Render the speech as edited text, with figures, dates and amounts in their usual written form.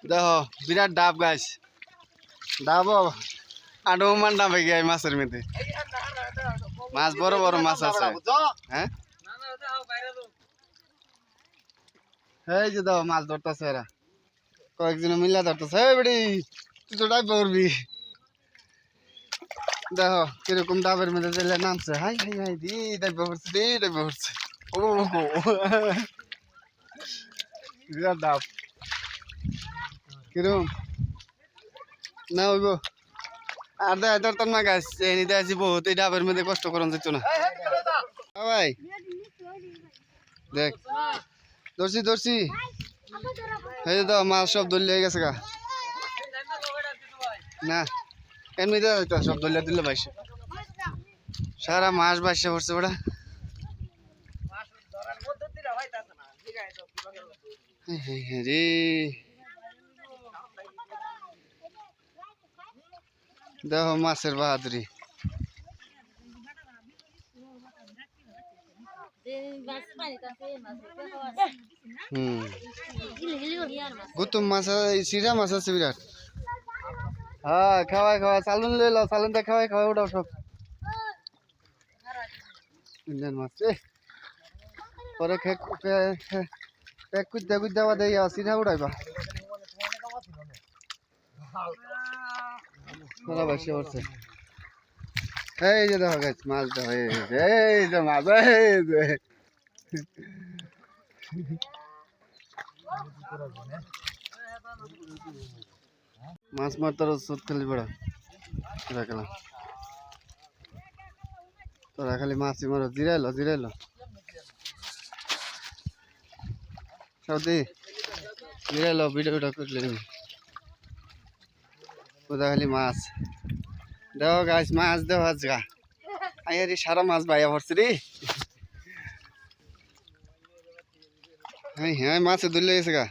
দেখো বিরাট ডাব গাছ ডাব আডমান ডাব হয়ে গিয়ে মাছের মধ্যে মাছ বড় বড় মাছ আছে হ্যাঁ এই যে দাও মাছ ধরতেছে এরা কয়েকজন মিলা ধরতেছে এই বেড়ি তুই তো ডাব করবি দেখো কিরকম ডাবের মধ্যে চলে নামছে হাই হাই হাই দি ডাব করছে ডাব করছে ও বিরাট ডাব কিরম না হইব আর দেখ ধরতাম না গাছ এনে দেখছি বহুত এই ডাবের মধ্যে কষ্ট করন যেত না ভাই দেখ ধরছি ধরছি এই তো মাছ সব দলিয়ে গেছে গা না এমনিতে সব দলিয়া দিলে বাইশে সারা মাস বাইশে পড়ছে ওটা রে দেখো মাছের বাহাদুরি গুতুম মাছ সিরা মাছ আছে বিরাট হ্যাঁ খাওয়াই খাওয়াই চালুন লই লো চালুনটা খাওয়াই খাওয়াই ওটাও সব ইন্ডিয়ান মাছ পরে পেক কুদ্দা কুদ্দা বাদে সিরা উড়াইবা সারা বাইশে পড়ছে এই যে দেখো গাছ মাছ দেখো এই যে মাছ এই যে মাছ মারতার সুদ খালি বড় রাখলাম তোরা খালি মাছই মারো জিরাইলো জিরাইলো সৌদি জিরাইলো ভিডিওটা করলে কোথা খালি মাছ দেখো গাছ মাছ দেওয়া আজগা আরে সারা মাছ বাইয়া পড়ছে রে হ্যাঁ হ্যাঁ মাছে ধরলে গেছে গা